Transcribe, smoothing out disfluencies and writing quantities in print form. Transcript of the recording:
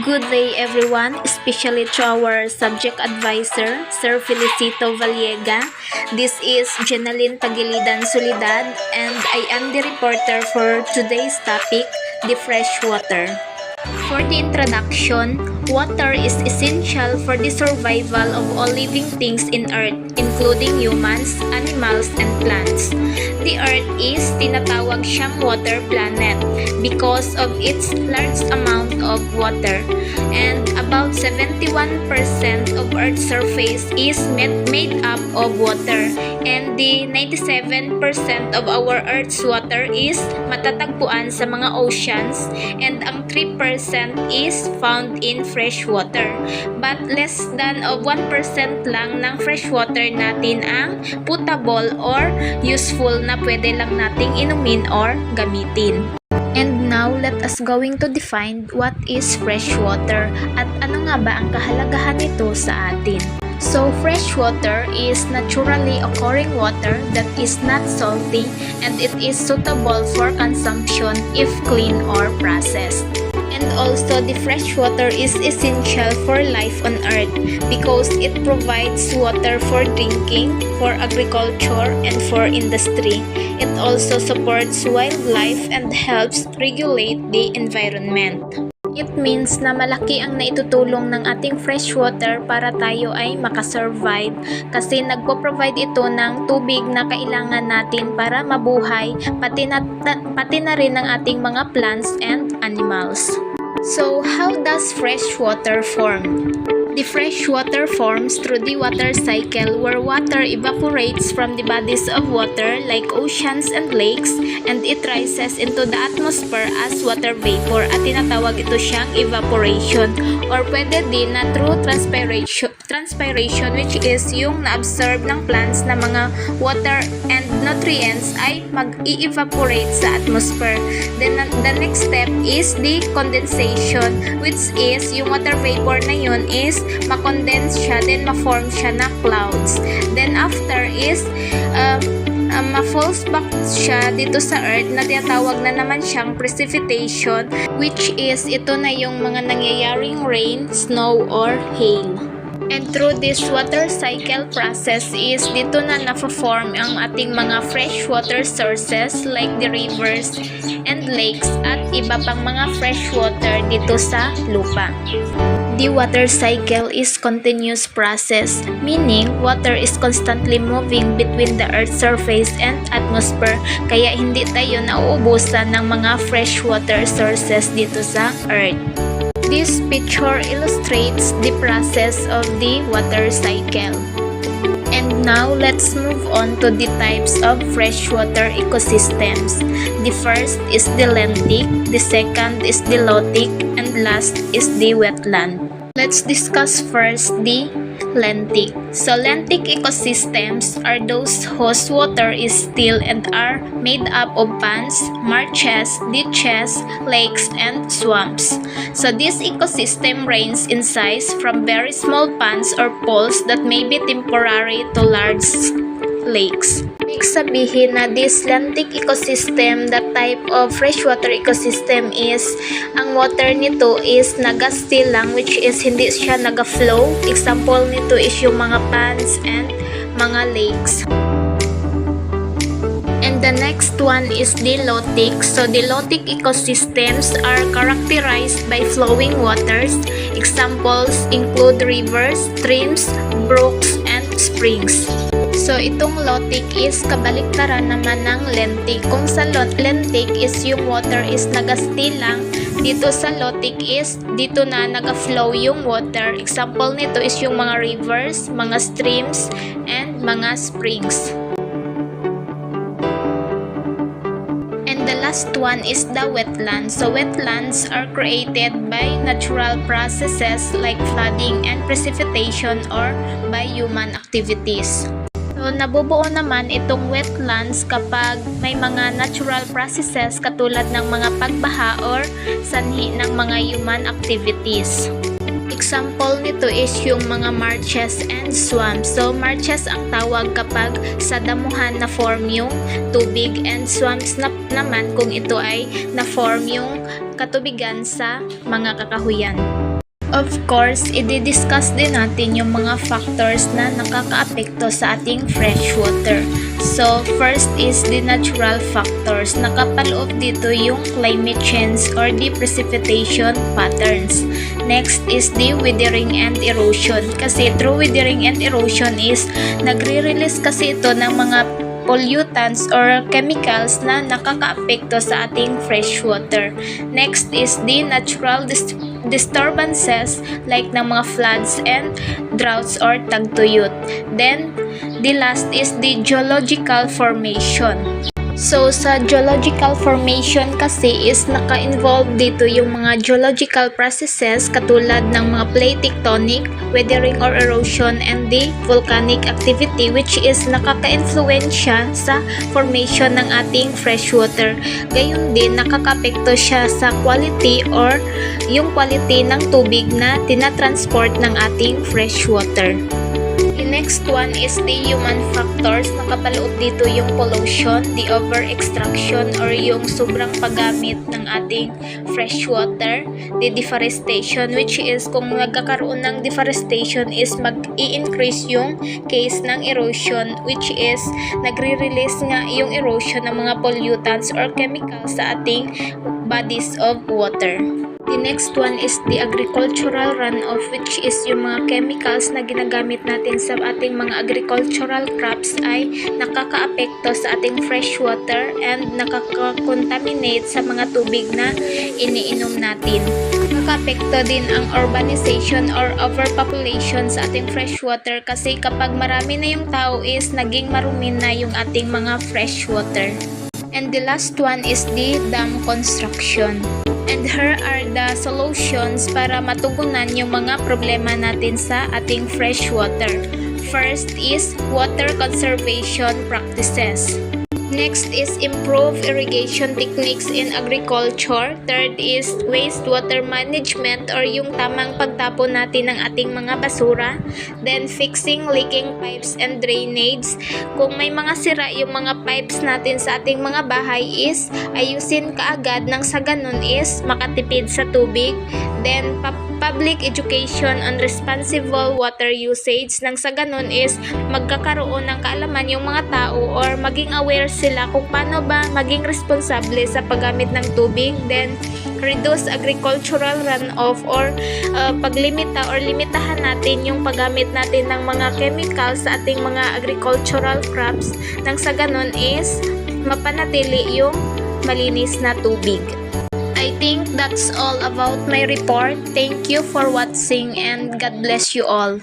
Good day everyone, especially to our subject advisor, Sir Felicito Vallega. This is Jenaline Tagilidan Solidad and I am the reporter for today's topic, the freshwater. For the introduction, water is essential for the survival of all living things in Earth, including humans, animals, and plants. The Earth is tinatawag siyang water planet because of its large amount of water, and about 71% of Earth's surface is made up of water, and the 97% of our Earth's water is matatagpuan sa mga oceans, and ang 3% is found in freshwater. But less than of 1% lang ng freshwater natin ang potable or useful na pwede lang nating inumin or gamitin. And now, let us going to define what is freshwater at ano nga ba ang kahalagahan nito sa atin. So, freshwater is naturally occurring water that is not salty and it is suitable for consumption if clean or processed. And also, the freshwater is essential for life on Earth because it provides water for drinking, for agriculture, and for industry. It also supports wildlife and helps regulate the environment. It means na malaki ang naitutulong ng ating freshwater para tayo ay makasurvive kasi nagpo-provide ito ng tubig na kailangan natin para mabuhay, pati na rin ng ating mga plants and animals. So, how does freshwater form? The freshwater forms through the water cycle where water evaporates from the bodies of water like oceans and lakes and it rises into the atmosphere as water vapor at tinatawag ito siyang evaporation or pwede din na through transpiration which is yung na-absorb ng plants na mga water and nutrients ay mag-i-evaporate sa atmosphere. Then the next step is the condensation which is yung water vapor na yun is ma-condense siya, then ma-form siya na clouds. Then after is ma-falls back siya dito sa earth na tinatawag na naman siyang precipitation which is ito na yung mga nangyayaring rain, snow, or hail. And through this water cycle process is dito na na-form ang ating mga freshwater sources like the rivers and lakes at iba pang mga freshwater dito sa lupa. The water cycle is continuous process, meaning water is constantly moving between the Earth's surface and atmosphere, kaya hindi tayo nauubusan ng mga freshwater sources dito sa Earth. This picture illustrates the process of the water cycle. And now, let's move on to the types of freshwater ecosystems. The first is the lentic, the second is the lotic, and last is the wetland. Let's discuss first the lentic. So, lentic ecosystems are those whose water is still and are made up of ponds, marshes, ditches, lakes, and swamps. So, this ecosystem ranges in size from very small ponds or pools that may be temporary to large lakes. Ibig sabihin na this lentic ecosystem, that type of freshwater ecosystem is, ang water nito is naga-still lang which is hindi siya naga-flow. Example nito is yung mga ponds and mga lakes. And the next one is the lotic. So the lotic ecosystems are characterized by flowing waters. Examples include rivers, streams, brooks, and springs. So, itong lotic is kabaliktaran naman ng lentic. Kung sa lentic is yung water is naga-still lang, dito sa lotic is dito na naga-flow yung water. Example nito is yung mga rivers, mga streams, and mga springs. And the last one is the wetlands. So, wetlands are created by natural processes like flooding and precipitation or by human activities. So, nabubuo naman itong wetlands kapag may mga natural processes katulad ng mga pagbaha or sanhi ng mga human activities. Example nito is yung mga marshes and swamps. So, marshes ang tawag kapag sa damuhan na form yung tubig and swamps naman kung ito ay na form yung katubigan sa mga kakahuyan. Of course, i-discuss din natin yung mga factors na nakakaapekto sa ating freshwater. So, first is the natural factors. Nakapaloob dito yung climate change or the precipitation patterns. Next is the weathering and erosion. Kasi through weathering and erosion is nagre-release kasi ito ng mga pollutants or chemicals na nakakaapekto sa ating freshwater. Next is the natural disturbances like ng mga floods and droughts or tagtuyot. Then, the last is the geological formation. So, sa geological formation kasi is naka-involve dito yung mga geological processes katulad ng mga plate tectonic, weathering or erosion, and the volcanic activity which is nakaka-influensya sa formation ng ating freshwater. Gayun din, nakaka-apekto siya sa quality or yung quality ng tubig na tinatransport ng ating freshwater. The next one is the human factors. Nakapaloob dito yung pollution, the over-extraction or yung sobrang paggamit ng ating freshwater, the deforestation which is kung nagkakaroon ng deforestation is mag-i-increase yung case ng erosion which is nagre-release nga yung erosion ng mga pollutants or chemicals sa ating bodies of water. The next one is the agricultural runoff which is yung mga chemicals na ginagamit natin sa ating mga agricultural crops ay nakakaapekto sa ating freshwater and nakaka-contaminate sa mga tubig na iniinom natin. Nakakaapekto din ang urbanization or overpopulation sa ating freshwater kasi kapag marami na yung tao is naging marumi na yung ating mga freshwater. And the last one is the dam construction. And here are the solutions para matugunan yung mga problema natin sa ating freshwater. First is water conservation practices. Next is improve irrigation techniques in agriculture. Third is wastewater management or yung tamang pagtapon natin ng ating mga basura. Then fixing leaking pipes and drainage. Kung may mga sira yung mga pipes natin sa ating mga bahay is ayusin kaagad nang sa ganun is makatipid sa tubig. Then public education on responsible water usage nang sa ganun is magkakaroon ng kaalaman yung mga tao or maging aware sila kung paano ba maging responsable sa paggamit ng tubig. Then reduce agricultural runoff or paglimita or limitahan natin yung paggamit natin ng mga chemicals sa ating mga agricultural crops nang sa ganun is mapanatili yung malinis na tubig. I think that's all about my report. Thank you for watching and God bless you all.